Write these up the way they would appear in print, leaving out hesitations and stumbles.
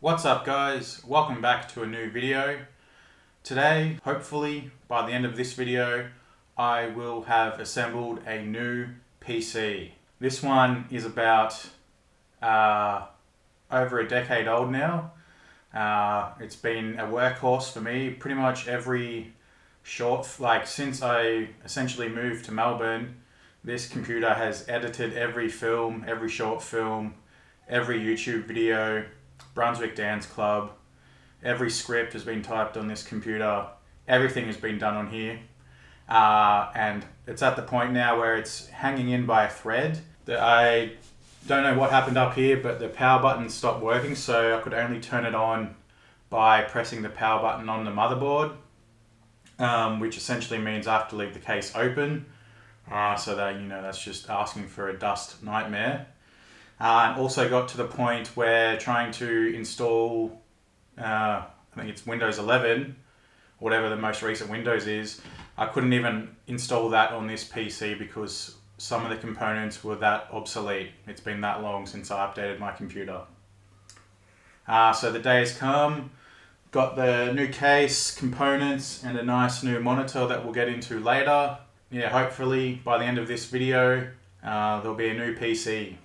What's up guys, welcome back to a new video. Today, hopefully by the end of this video, I will have assembled a new PC. This one is about over a decade old now. It's been a workhorse for me pretty much every since I essentially moved to Melbourne. This computer has edited every film, every short film, every YouTube video, Brunswick Dance Club. Every script has been typed on this computer. Everything has been done on here. And it's at the point now where it's hanging in by a thread. I don't know what happened up here, but the power button stopped working, so I could only turn it on by pressing the power button on the motherboard, which essentially means I have to leave the case open. So that, that's just asking for a dust nightmare. And also got to the point where trying to install, I think it's Windows 11, whatever the most recent Windows is, I couldn't even install that on this PC because some of the components were that obsolete. It's been that long since I updated my computer. So the day has come, got the new case, components, and a nice new monitor that we'll get into later. Yeah, hopefully by the end of this video, there'll be a new PC.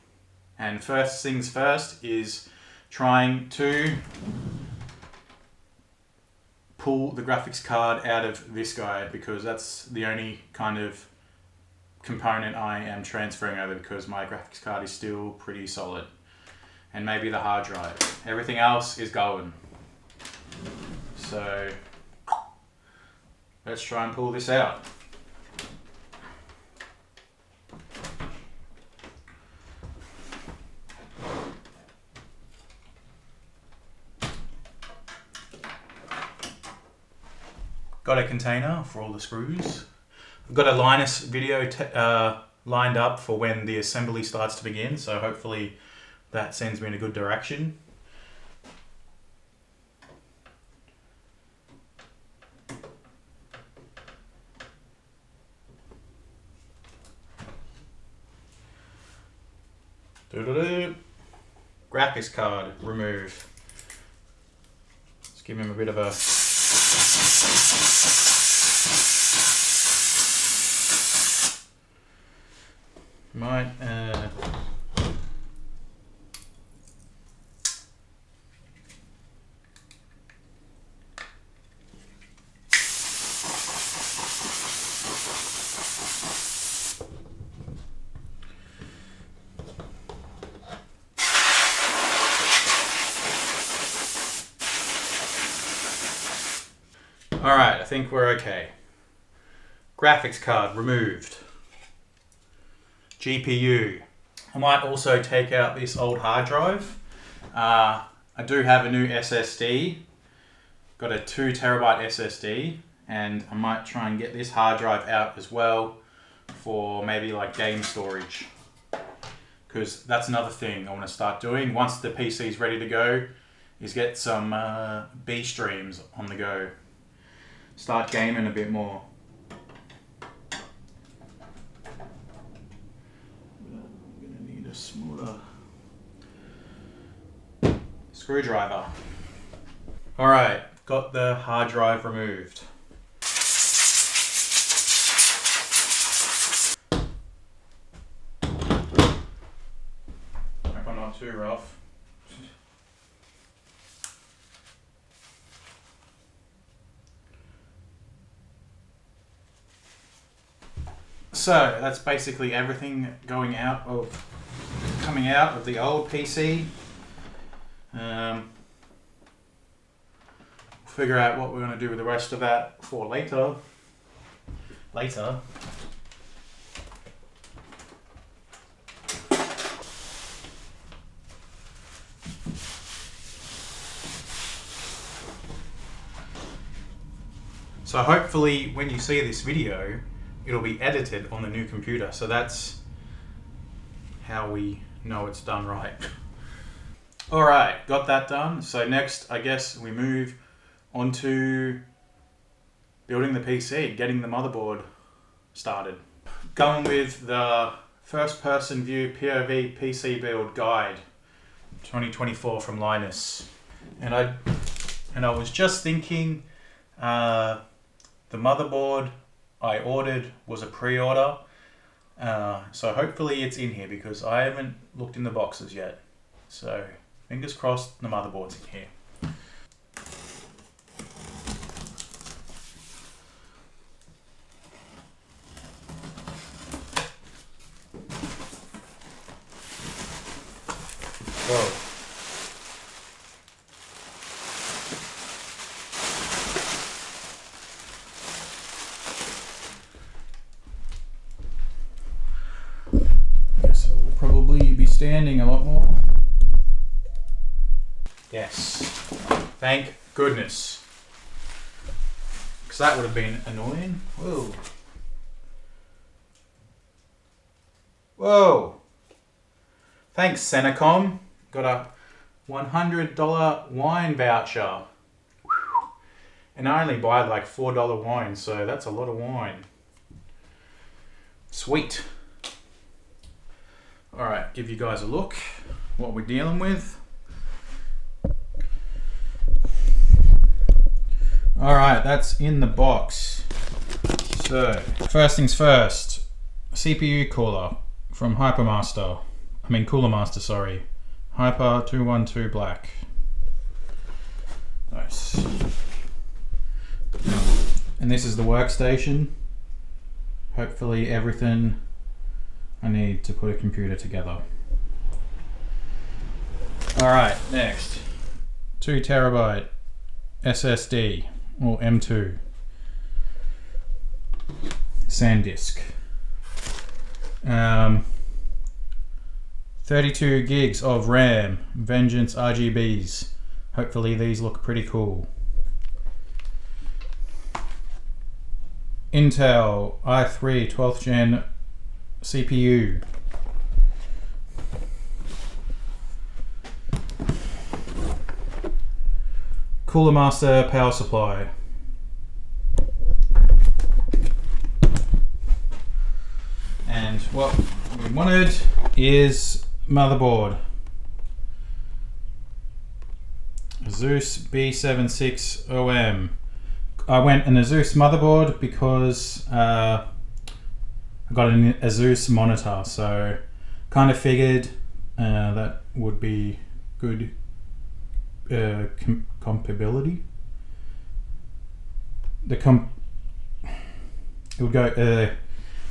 And first things first is trying to pull the graphics card out of this guy, because that's the only kind of component I am transferring over, because my graphics card is still pretty solid. And maybe the hard drive. Everything else is going. So let's try and pull this out. Got a container for all the screws. I've got a Linus video lined up for when the assembly starts to begin, so hopefully that sends me in a good direction. Graphics card remove. Let's give him a bit of a Alright, I think we're okay. Graphics card removed. GPU. I might also take out this old hard drive. I do have a new SSD. Got a 2 terabyte SSD, and I might try and get this hard drive out as well for maybe like game storage. Because that's another thing I want to start doing once the PC is ready to go, is get some B streams on the go. Start gaming a bit more. I'm gonna need a smaller screwdriver. Alright, got the hard drive removed. Hope I'm not too rough. So that's basically everything coming out of the old PC. We'll figure out what we're going to do with the rest of that for later. So hopefully when you see this video, it'll be edited on the new computer. So that's how we know it's done right. Alright, got that done. So next, I guess we move on to building the PC, getting the motherboard started. Going with the first person view POV PC build guide 2024 from Linus. And I was just thinking, the motherboard I ordered was a pre-order, so hopefully it's in here because I haven't looked in the boxes yet. So fingers crossed the motherboard's in here. Whoa. Guess I will probably be standing a lot more. Yes. Thank goodness. Because that would have been annoying. Whoa. Whoa. Thanks, Senecom. Got a $100 wine voucher. And I only buy like $4 wine, so that's a lot of wine. Sweet. Alright, give you guys a look what we're dealing with. Alright, that's in the box. So, first things first, CPU cooler from Cooler Master, sorry. Hyper 212 Black. Nice. And this is the workstation. Hopefully everything I need to put a computer together. Alright, next. 2 terabyte SSD or M2. SanDisk. 32 gigs of RAM, Vengeance RGBs. Hopefully these look pretty cool. Intel i3 12th gen CPU. Cooler Master power supply. And what we wanted is motherboard. Asus B76OM. I went an Asus motherboard because I got an Asus monitor, so kind of figured that would be good compatibility.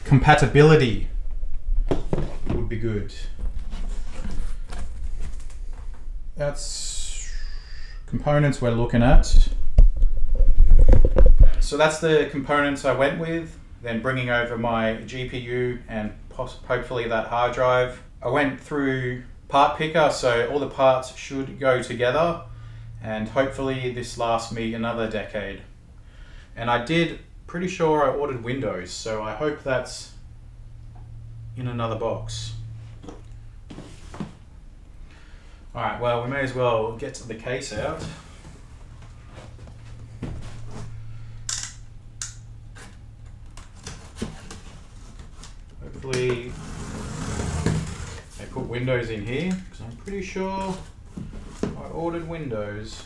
Compatibility would be good. That's components we're looking at. So that's the components I went with, then bringing over my GPU and hopefully that hard drive. I went through part picker, so all the parts should go together and hopefully this lasts me another decade. And I did, pretty sure I ordered Windows, so I hope that's in another box. Alright, well we may as well get the case out. Hopefully they put Windows in here, because I'm pretty sure I ordered Windows.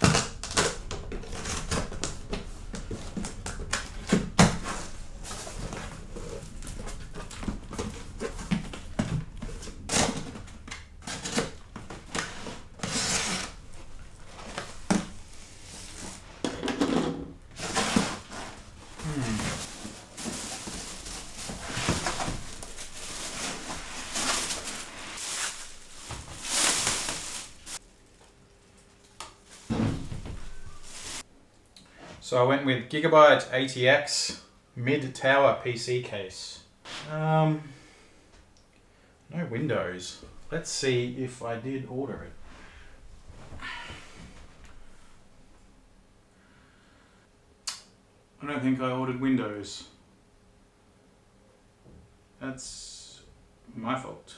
So I went with Gigabyte ATX mid-tower PC case. No Windows. Let's see if I did order it. I don't think I ordered Windows. That's my fault.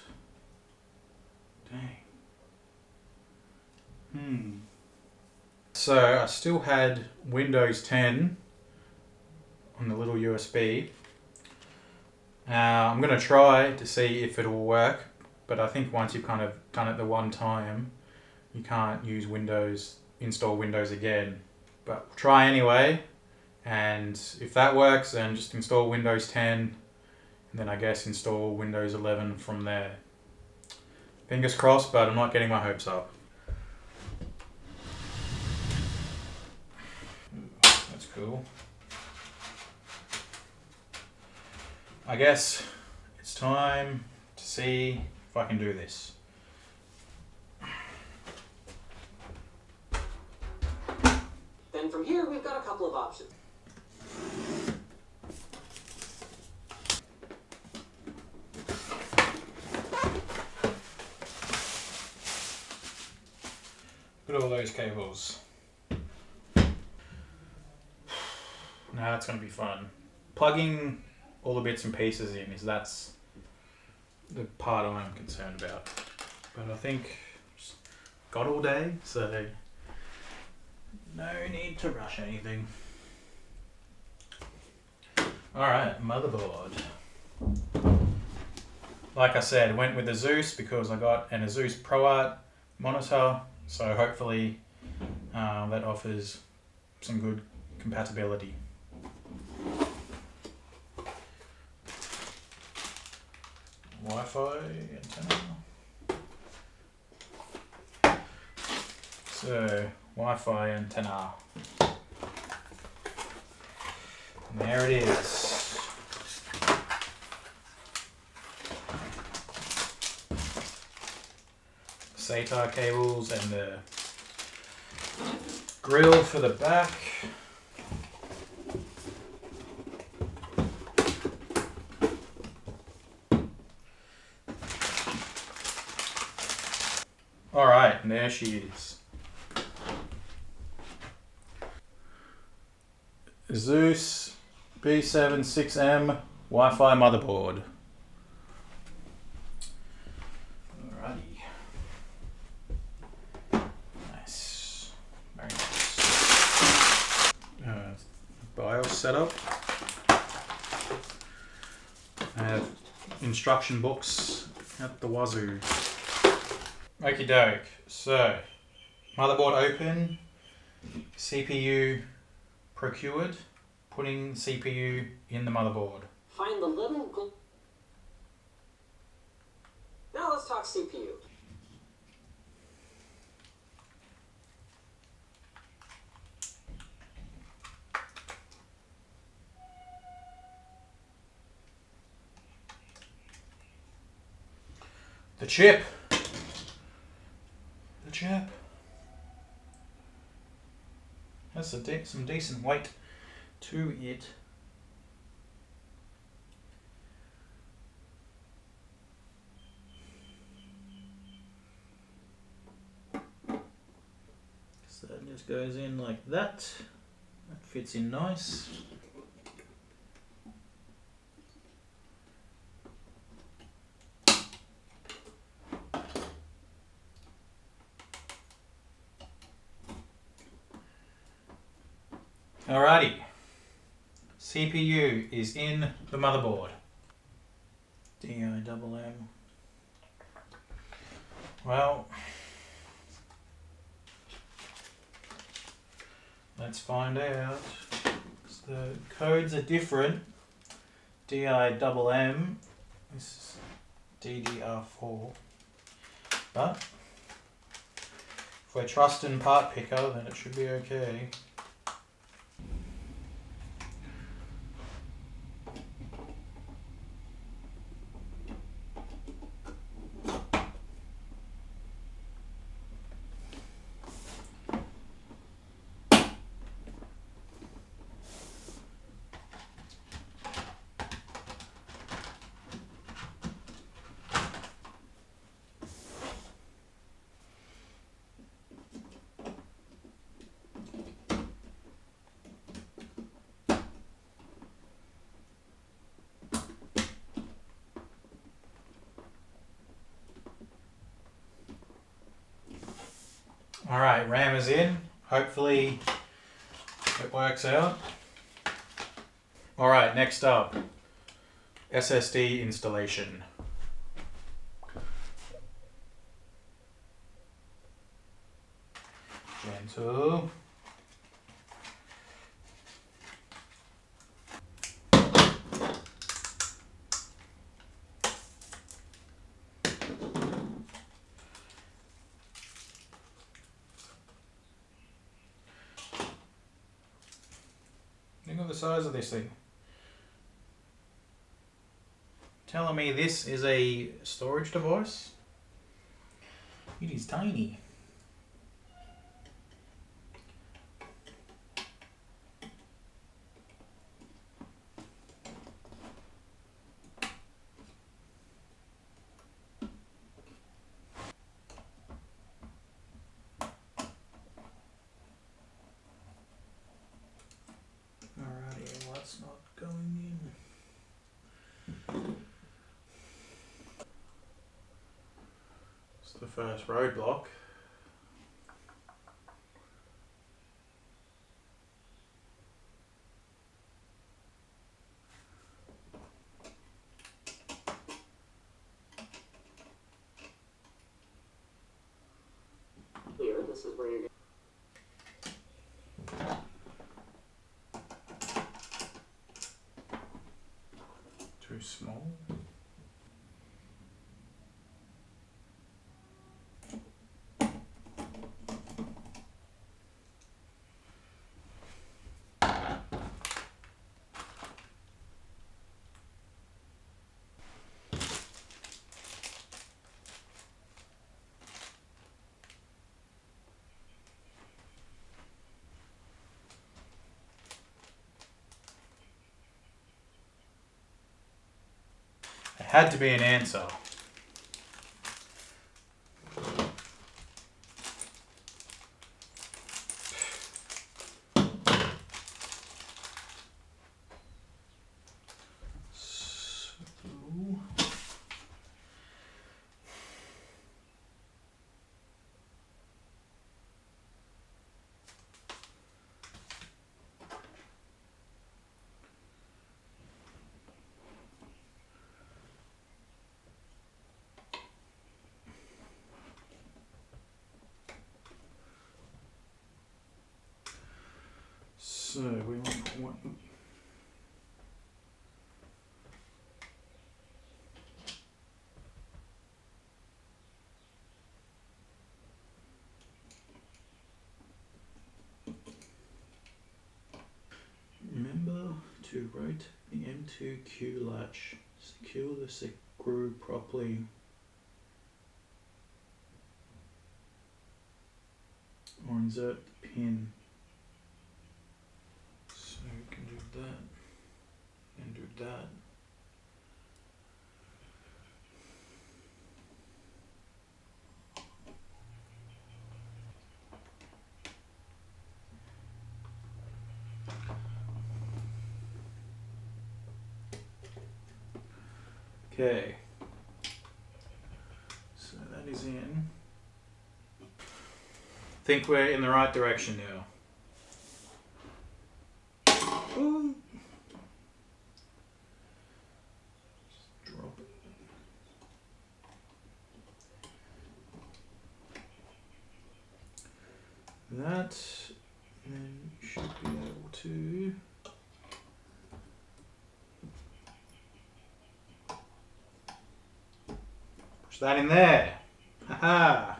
Dang. So I still had Windows 10 on the little USB. I'm going to try to see if it will work, but I think once you've kind of done it the one time, you can't use Windows install Windows again. But try anyway, and if that works, then just install Windows 10, and then I guess install Windows 11 from there. Fingers crossed, but I'm not getting my hopes up. That's cool. I guess it's time to see if I can do this. Then from here, we've got a couple of options. Look at all those cables. Now that's going to be fun. Plugging all the bits and pieces in that's the part I'm concerned about. But I think just got all day, so no need to rush anything. Alright, motherboard. Like I said, went with the Zeus because I got an Asus ProArt monitor, so hopefully that offers some good compatibility. Wi-Fi antenna. So, Wi-Fi antenna. And there it is. SATA cables and the grill for the back. Alright, and there she is. Zeus B76M Wi-Fi motherboard. Alrighty. Nice. Very nice. BIOS setup. I have instruction books at the wazoo. Okie doke. So, motherboard open, CPU procured, putting CPU in the motherboard. Find the little... Now let's talk CPU. The chip. The chip. Has some decent weight to it. So that just goes in like that. That fits in nice. Alrighty, CPU is in the motherboard. DIMM. Well, let's find out. The codes are different. DIMM, this is DDR4. But if we're trusting part picker, then it should be okay. Alright, RAM is in. Hopefully it works out. Alright, next up, SSD installation. Gentle. Look at the size of this thing. Telling me this is a storage device? It is tiny. Alrighty, what's not going in? It's the first roadblock. Here, this is where you're Too small. It had to be an answer. So we want one. Remember to rotate the M2Q latch. Secure the screw properly. Or insert the pin. So we can do that and do that. Okay, so that is in. Think we're in the right direction now. Ooh. Just drop it. That, and then you should be able to. Push that in there. Haha.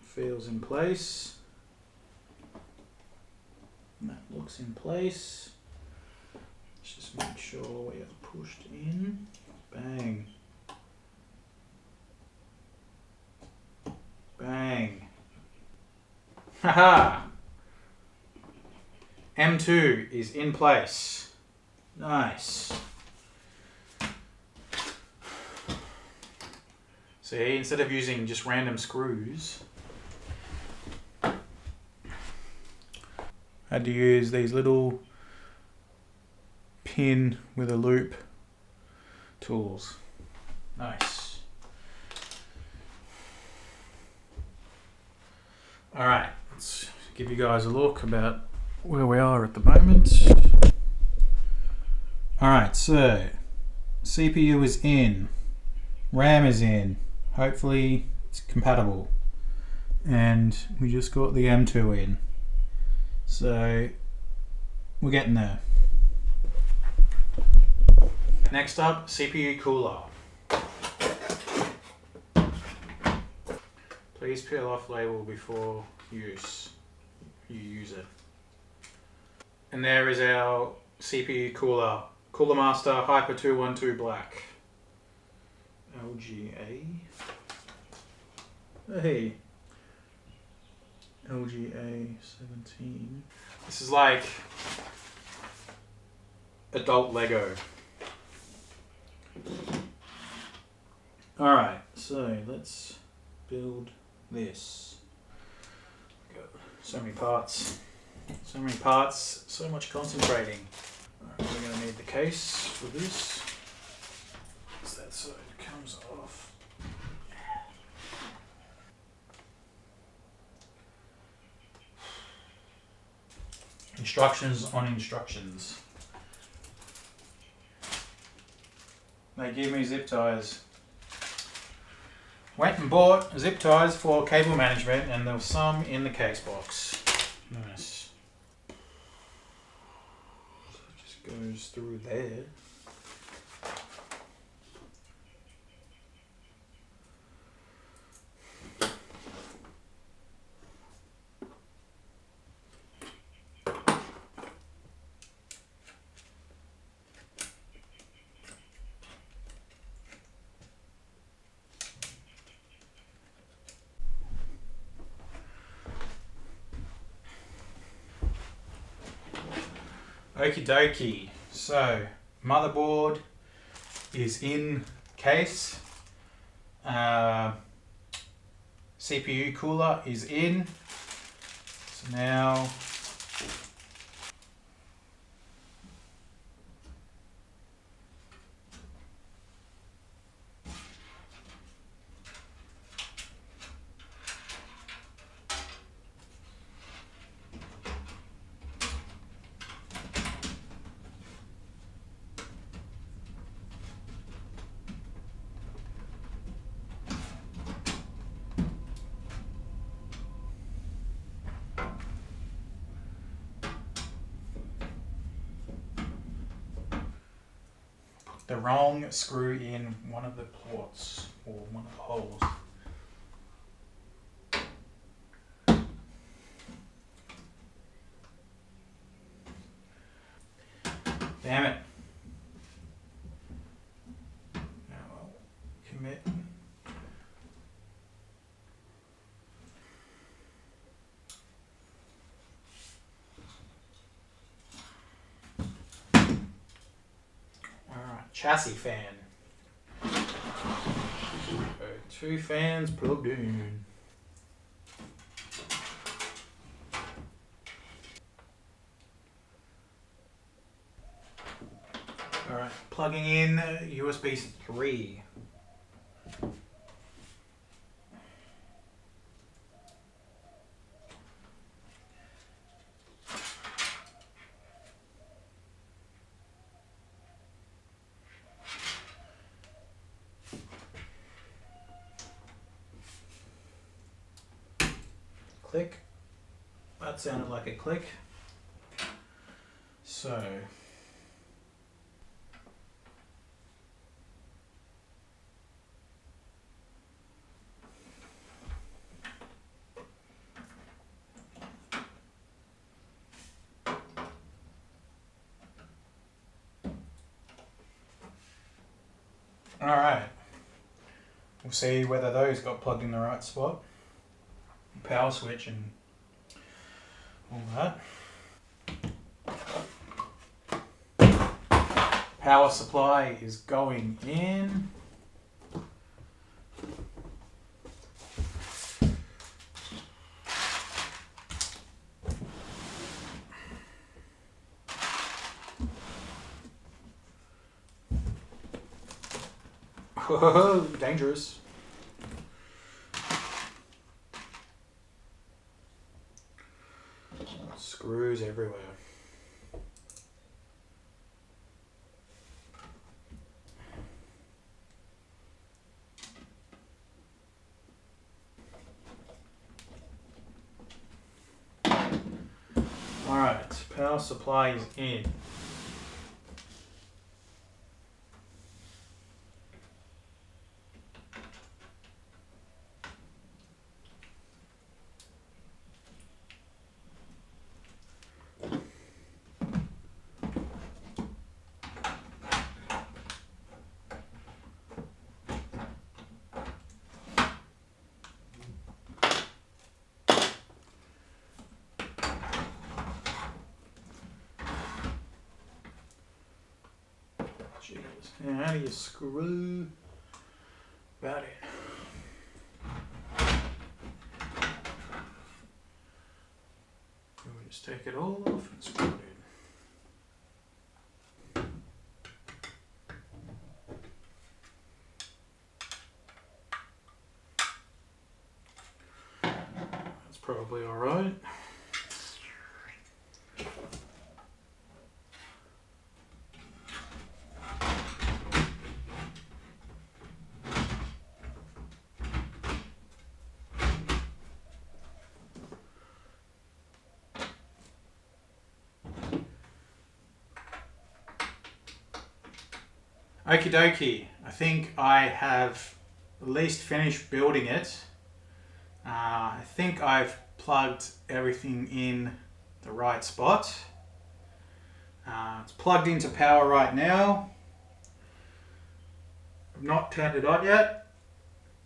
Feels in place. And that looks in place. Let's just make sure we are pushed in. Bang. Bang. Haha. M2 is in place. Nice. See, instead of using just random screws, I had to use these little pin with a loop tools. Nice. Alright, let's give you guys a look about where we are at the moment. Alright, so CPU is in. RAM is in. Hopefully it's compatible. And we just got the M2 in. So we're getting there. Next up, CPU cooler. Please peel off label before you use it. And there is our CPU cooler. Cooler Master Hyper 212 Black. LGA. Hey. LGA 17. This is like adult Lego. Alright, so let's build this. Got so many parts. So many parts, so much concentrating. Alright, we're going to need the case for this. What's that so it comes off? Instructions on instructions. They give me zip ties. Went and bought zip ties for cable management, and there was some in the case box. Nice. So it just goes through there. Okie dokie. So, motherboard is in case. CPU cooler is in. So now the wrong screw in one of the ports or one of the holes. Damn it. Now I'll commit. Alright, chassis fan. So 2 fans plugged in. Alright, plugging in USB 3. Click. That sounded like a click. So alright. We'll see whether those got plugged in the right spot. Power switch and all that. Power supply is going in. Whoa, dangerous. Screws everywhere. power supply is in. Now, how do you screw that in? We just take it all off and screw it in. That's probably all right. Okie dokie, I think I have at least finished building it. I think I've plugged everything in the right spot. It's plugged into power right now. I've not turned it on yet,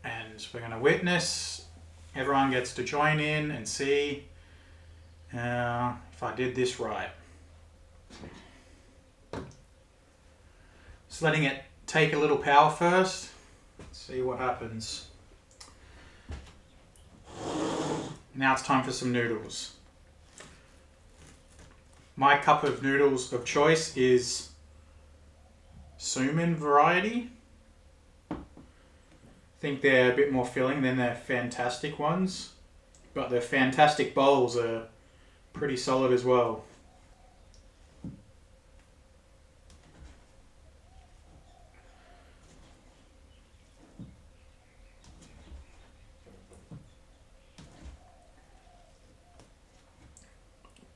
and we're going to witness. Everyone gets to join in and see if I did this right. Just letting it take a little power first. See what happens. Now it's time for some noodles. My cup of noodles of choice is suman variety. I think they're a bit more filling than their fantastic ones, but their fantastic bowls are pretty solid as well.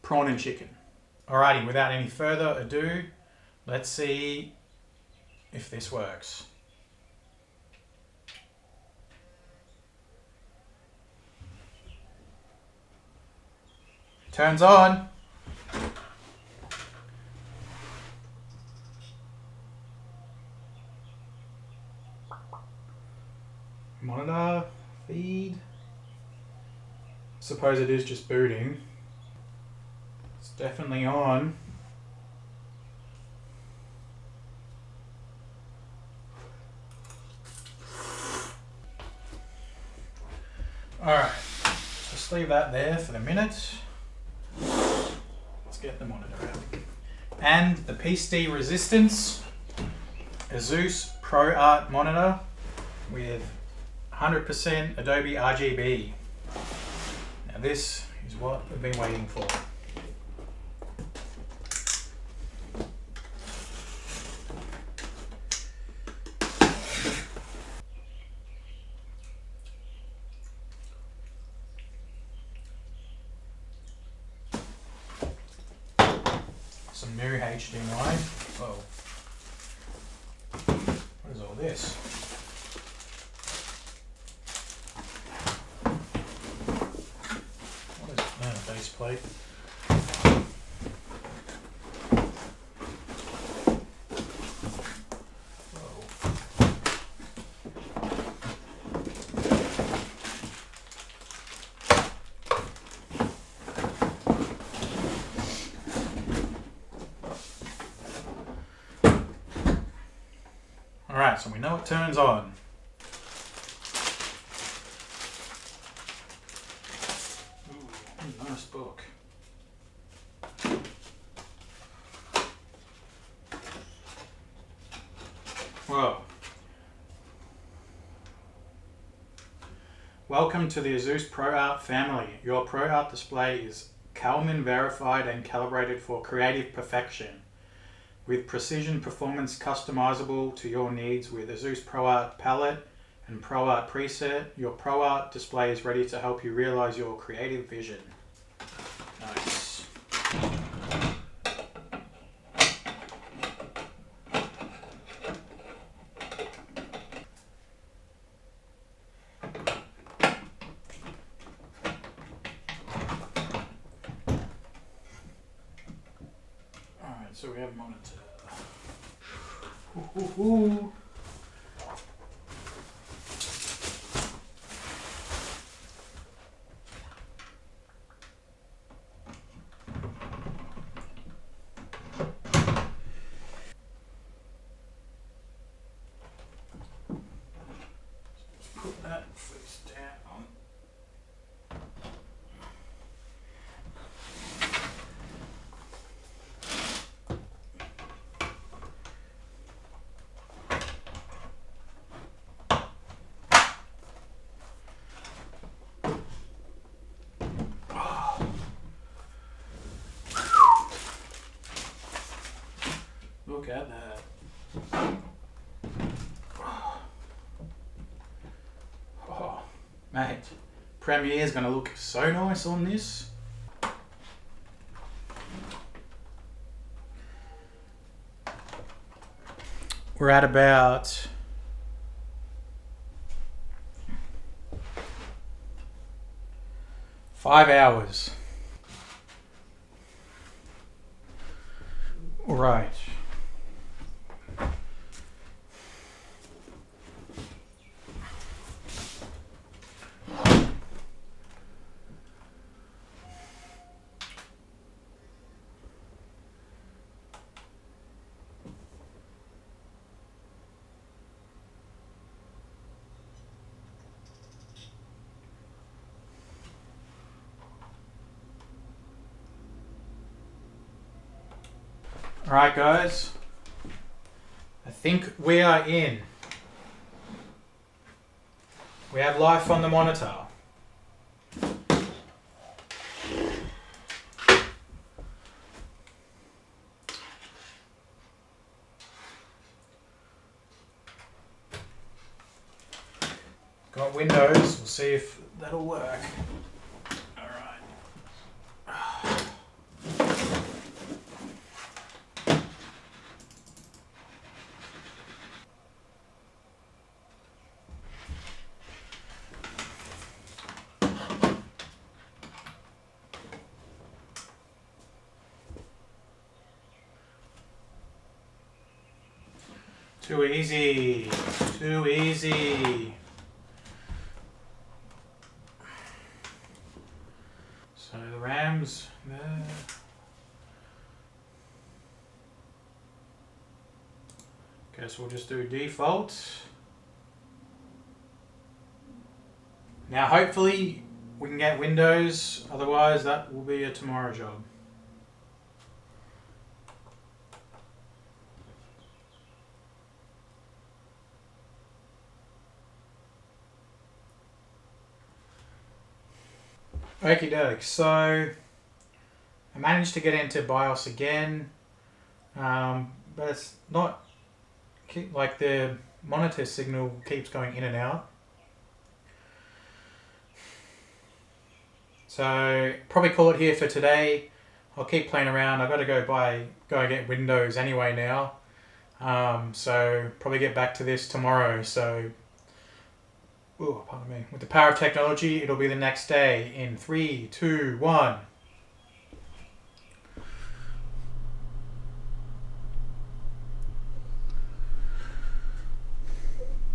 Prawn and chicken. Alrighty, without any further ado, let's see if this works. Turns on. Monitor, feed. Suppose it is just booting. It's definitely on. Alright, just leave that there for the minute. Let's get the monitor out. And the PC Resistance Asus ProArt monitor with 100% Adobe RGB. Now this is what we've been waiting for. Some new HDMI. Whoa. What is all this? What is it? Oh, base plate. Alright, so we know it turns on. Ooh, nice book. Whoa. Welcome to the Asus ProArt family. Your ProArt display is Kalman verified and calibrated for creative perfection. With precision performance customizable to your needs with Asus ProArt Palette and ProArt Preset, your ProArt display is ready to help you realize your creative vision. Nice. So we have monitor. Ooh. Put that face down. Look at that. Oh, mate, Premiere's gonna look so nice on this. We're at about 5 hours. All right. Alright guys, I think we are in. We have life on the monitor. Got Windows, we'll see if that'll work. Too easy. Too easy. So the RAM's there. Guess we'll just do default. Now hopefully we can get Windows, otherwise that will be a tomorrow job. Okie doke, so I managed to get into BIOS again, but it's not like the monitor signal keeps going in and out. So probably call it here for today. I'll keep playing around. I've got to go get Windows anyway now. So probably get back to this tomorrow. So, oh, pardon me. With the power of technology, it'll be the next day in 3, 2, 1.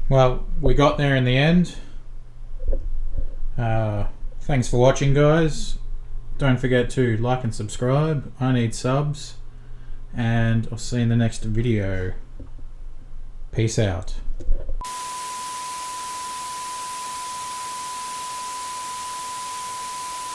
Well, we got there in the end. Thanks for watching, guys. Don't forget to like and subscribe. I need subs. And I'll see you in the next video. Peace out.